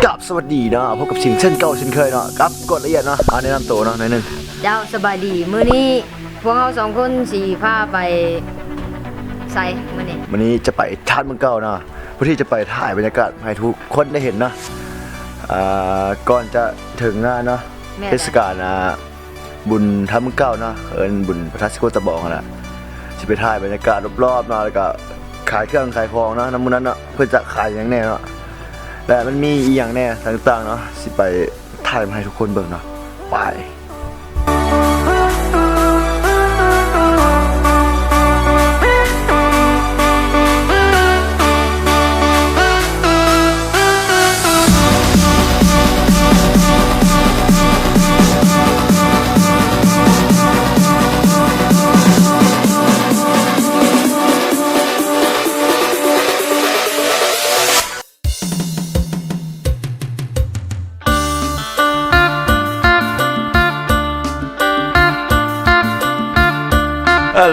กับสวัสดีเนาะพบกับชิงเช่นเก่าเช่นเคยเนาะกับกดละเอียดเนาะแนะนำตัวเนาะหน่อยนึงเจ้าสบายดีมื้อนี้พวกเราสองคนสีพาไปใส่มื้อนี้จะไปท่าเมืองเก่าเนาะเพื่อที่จะไปถ่ายบรรยากาศให้ทุกคนได้เห็นเนาะก่อนจะถึงงานเนาะเทศกาลบุญท่าเมืองเก่าเนาะบุญพระธาตุสิโกตะบองนะจะไปถ่ายบรรยากาศรอบๆเนาะแล้วก็ขายเครื่องขายของเนาะน้ำมันนั้นเนาะเพื่อจะขายอย่างแน่เนาะและมันมีอีกอย่างแน่ต่างๆเนาะสิไปถ่ายมาให้ทุกคนเบิ่งเนาะไป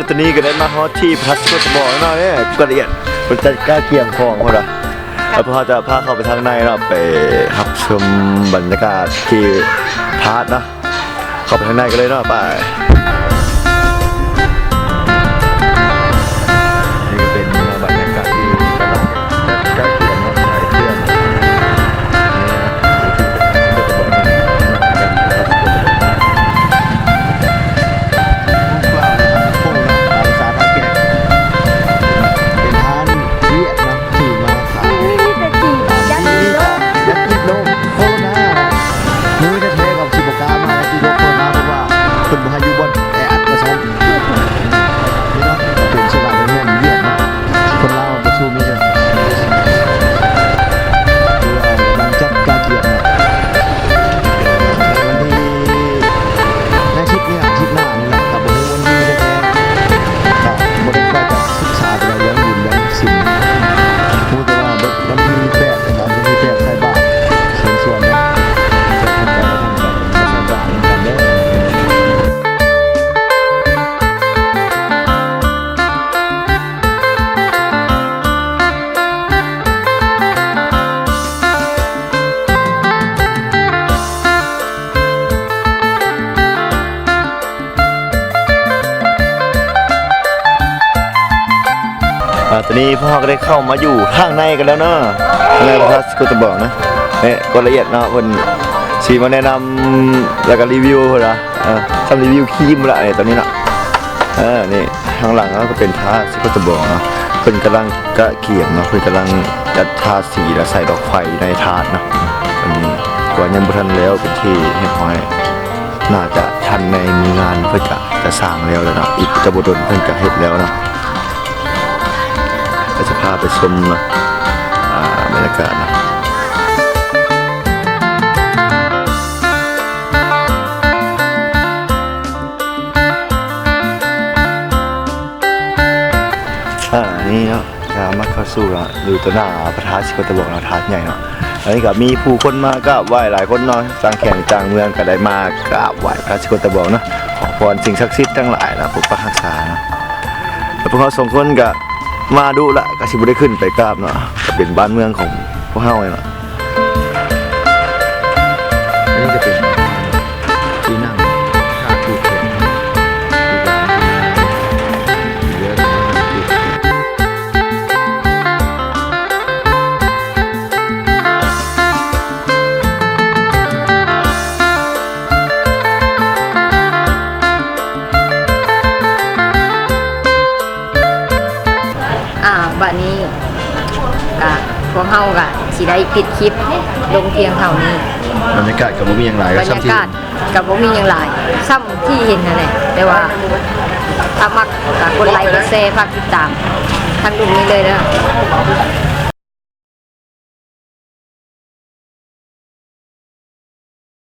ตอนนี้ก็ได้มาฮอตที่พระธาตุสิโกตะบองเนาะเนี่ยก็ละเอียดมันจะกล้าเกี่ยงของเขาละแล้วพอจะพาเข้าไปทางในเนาะไปรับชมบรรยากาศที่พาร์ทเนาะเข้าไปทางในกันเลยเนาะไปนี่ก็เป็นบรรยากาศที่กำลังใกล้เคียงเนาะใกล้เคียงตอนนี้พ่อก็ได้เข้ามาอยู่ข้างในกันแล้วเนาะในพระธาตุสิโกตะบองนะเนี่ยก็ละเอียดเนาะเพิ่นสีมาแนะนำแล้วก็รีวิวเพิ่นนะทำรีวิวครีมละเนี่ยตอนนี้เนาะนี่ข้างหลังก็เป็นพระธาตุสิโกตะบองเนาะเพิ่นกำลังกะเกี่ยงเนาะเพิ่นกำลังจัดทาสีและใส่ดอกไฟในถาดเนาะอันนี้ก่อนยังบ่ทันแล้วเป็นที่เรียบร้อยน่าจะทันในมืองานเพิ่นจะสร้างแล้วเนาะอีกจะบ่ดนเพิ่นก็เฮ็ดแล้วเนาะจะพาไปชมบรรยากาศนะนี่เนาะมาเข้าสู่ดูตัวหน้าพระธาตุสิโกตะบองธาตุใหญ่เนาะอันนี้ก็มีผู้คนมากราบไหว้หลายคนเนาะต่างแข่งต่างเมืองก็ได้มากราบไหว้พระสิโกตะบองเนาะขอพรสิ่งศักดิ์สิทธิ์ทั้งหลายนะปกปักรักษานะแล้วพวกเขาสองคนก็มาดูละก็สิบุได้ขึ้นไปกราบเนาะจะเป็นบ้านเมืองของพวกเฮาเนาะอันนี้จะเป็นที่นั่งข้าผู้เขียนบัดนี้พวกเฮาก็สิได้ปิดคลิปลงเพียงเท่านี้บรรยากาศกับบ่มีอย่างไรบรรยากาศกับบ่มีอย่างไรซ้ำที่เห็นนั่นแหละแต่ว่าถ้ามักกดไลค์กดแชร์ฝากติดตามทางตรงนี้เลยนะ